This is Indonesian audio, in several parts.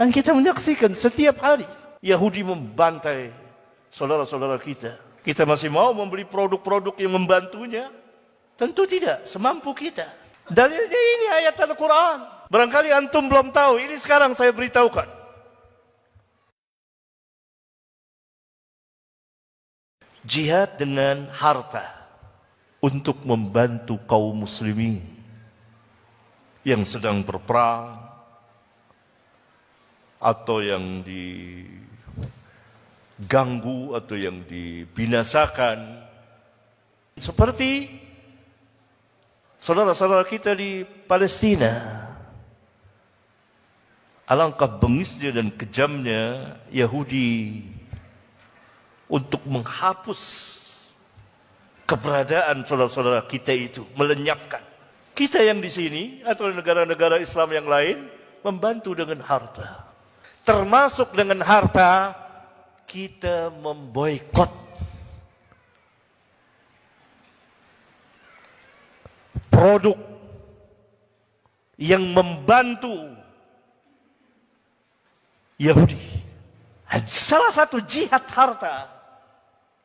Dan kita menyaksikan setiap hari Yahudi membantai saudara-saudara kita. Kita masih mau membeli produk-produk yang membantunya? Tentu tidak, semampu kita. Dalilnya ini ayat Al-Quran. Barangkali antum belum tahu, ini sekarang saya beritahukan. Jihad dengan harta untuk membantu kaum muslimin yang sedang berperang atau yang diganggu atau yang dibinasakan, seperti saudara-saudara kita di Palestina. Alangkah bengisnya dan kejamnya Yahudi untuk menghapus keberadaan saudara-saudara kita itu, melenyapkan. Kita yang di sini atau negara-negara Islam yang lain membantu dengan harta. Termasuk dengan harta kita memboikot produk yang membantu Yahudi. Salah satu jihad harta,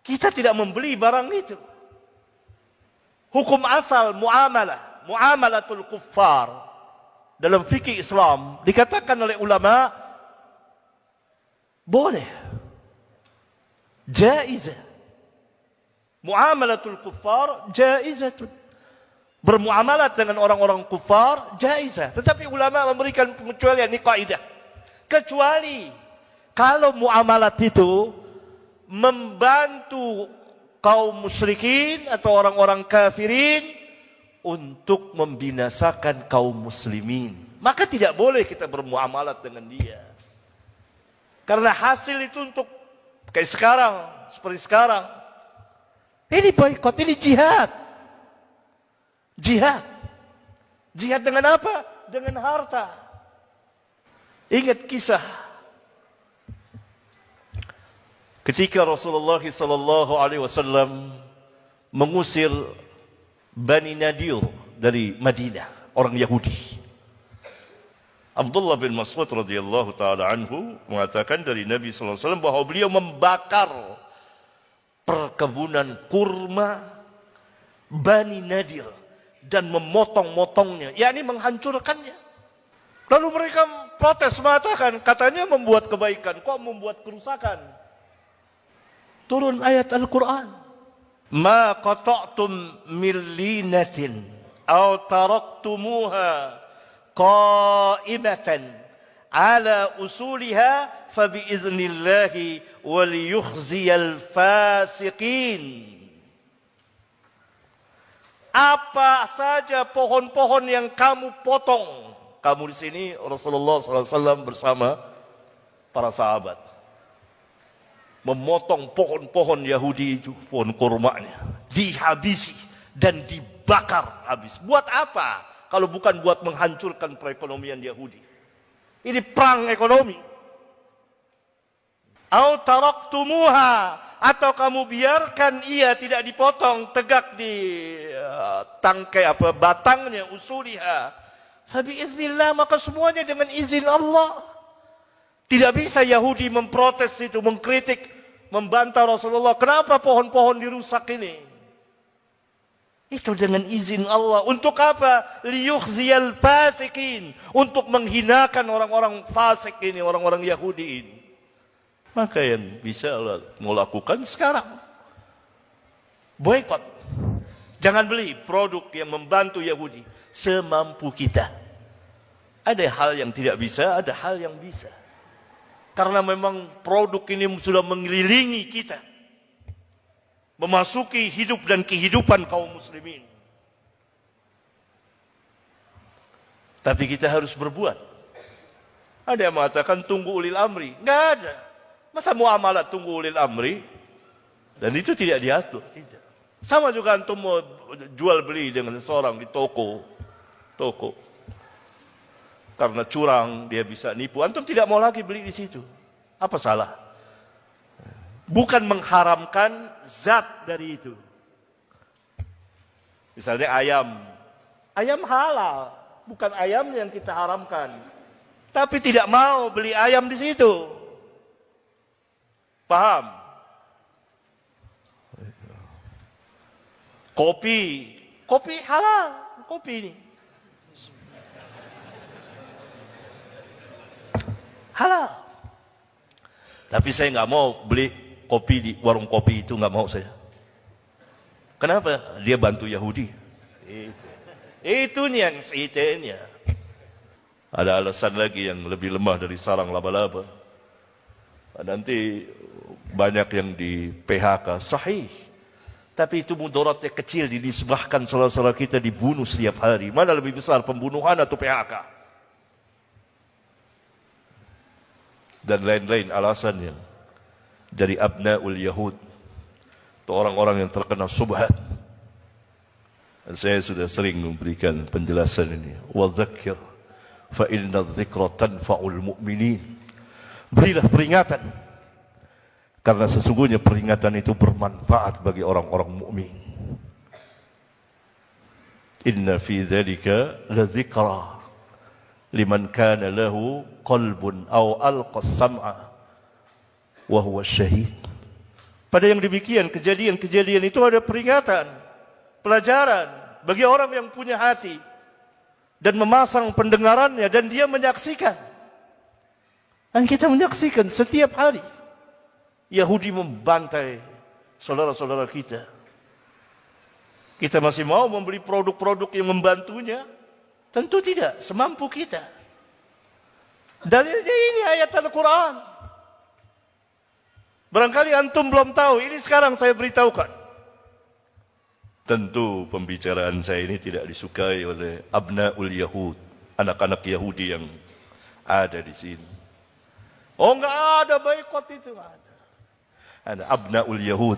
kita tidak membeli barang itu. Hukum asal muamalatul kuffar dalam fikih Islam dikatakan oleh ulama boleh, jaizah. Muamalatul kuffar jaizatun. Bermuamalat dengan orang-orang kufar jaizah. Tetapi ulama memberikan pengecualian, ini kaidah. Kecuali kalau muamalat itu membantu kaum musyrikin atau orang-orang kafirin untuk membinasakan kaum muslimin, maka tidak boleh kita bermuamalat dengan dia. Karena hasil itu untuk kayak sekarang, seperti sekarang. Ini boikot, ini jihad. Jihad. Jihad dengan apa? Dengan harta. Ingat kisah ketika Rasulullah SAW mengusir Bani Nadir dari Madinah, orang Yahudi. Abdullah bin Mas'ud radhiyallahu taala anhu mengatakan dari Nabi sallallahu alaihi wasallam bahwa beliau membakar perkebunan kurma Bani Nadir dan memotong-motongnya, yakni menghancurkannya. Lalu mereka protes mengatakan, katanya membuat kebaikan, kok membuat kerusakan? Turun ayat Al-Quran. Ma qata'tum min linatin aw taraktumuha qa'imatan ala usuliha fabiiznillahi waliyukhziyal fasiqin. Apa saja pohon-pohon yang kamu potong. Kamu di sini Rasulullah SAW bersama para sahabat memotong pohon-pohon Yahudi itu, pohon kurmanya dihabisi dan dibakar habis. Buat apa? Kalau bukan buat menghancurkan perekonomian Yahudi. Ini perang ekonomi. Au taraktumuha, atau kamu biarkan ia tidak dipotong, tegak di tangkai batangnya, usuliha. Fabiiznillah, maka semuanya dengan izin Allah. Tidak bisa Yahudi memprotes itu, mengkritik, membantah Rasulullah. Kenapa pohon-pohon dirusak ini? Itu dengan izin Allah. Untuk apa? Liyukhziyal fasikin. Untuk menghinakan orang-orang fasik ini, orang-orang Yahudi ini. Maka yang bisa Allah mau lakukan sekarang, boikot. Jangan beli produk yang membantu Yahudi. Semampu kita. Ada hal yang tidak bisa, ada hal yang bisa. Karena memang produk ini sudah mengelilingi kita. Memasuki hidup dan kehidupan kaum muslimin. Tapi kita harus berbuat. Ada yang mengatakan tunggu ulil amri. Enggak ada. Masa muamalat tunggu ulil amri? Dan itu tidak diatur. Tidak. Sama juga antum mau jual beli dengan seorang di toko. Karena curang, dia bisa nipu. Antum tidak mau lagi beli di situ. Apa salah? Bukan mengharamkan zat dari itu. Misalnya ayam. Ayam halal. Bukan ayam yang kita haramkan. tapi tidak mau beli ayam di situ. Paham? Kopi halal, kopi ini halal. Tapi saya nggak mau beli kopi di warung kopi itu, nggak mau saya. Kenapa? Dia bantu Yahudi. Itu yang seitenya. Ada alasan lagi yang lebih lemah dari sarang laba-laba. Nanti banyak yang di PHK, sahih. Tapi itu mudaratnya kecil, dinisbahkan saudara-saudara kita dibunuh setiap hari. Mana lebih besar, pembunuhan atau PHK? Dan lain-lain alasannya. Dari abna'ul Yahud. Itu orang-orang yang terkena subhat. Dan saya sudah sering memberikan penjelasan ini. Wa dzakir fa inna dzikra tanfa'ul mu'minin. Berilah peringatan, karena sesungguhnya peringatan itu bermanfaat bagi orang-orang mukmin. Inna fi dzalika ladzikra liman kana lahu qalbun aw alqa as-sam'a wa huwa syahid. Pada yang demikian, kejadian-kejadian itu ada peringatan, pelajaran bagi orang yang punya hati dan memasang pendengarannya dan dia menyaksikan. Dan kita menyaksikan setiap hari Yahudi membantai saudara-saudara kita. Kita masih mau membeli produk-produk yang membantunya? Tentu tidak, semampu kita. Dalilnya ini ayat Al-Quran. Barangkali antum belum tahu, ini sekarang saya beritahukan. Tentu pembicaraan saya ini tidak disukai oleh abna'ul Yahud, anak-anak Yahudi yang ada di sini. Oh, enggak ada boikot itu, enggak ada. Ada abna'ul Yahud.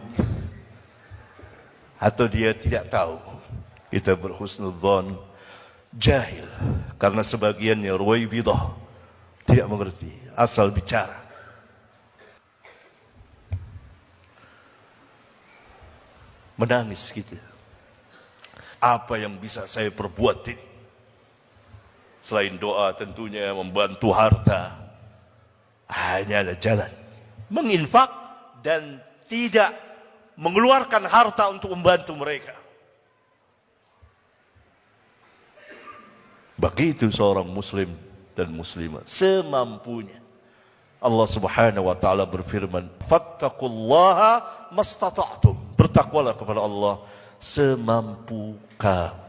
Atau dia tidak tahu. Kita berhusnudzon, jahil. Karena sebagiannya ruwaibidah, tidak mengerti, asal bicara. Menangis kita. Apa yang bisa saya perbuat ini? Selain doa tentunya membantu harta. Hanya ada jalan menginfak dan tidak mengeluarkan harta untuk membantu mereka. Begitu seorang muslim dan muslimah semampunya. Allah Subhanahu wa taala berfirman, "Fattaqullaha mastata'tum." Bertakwalah kepada Allah semampu kamu.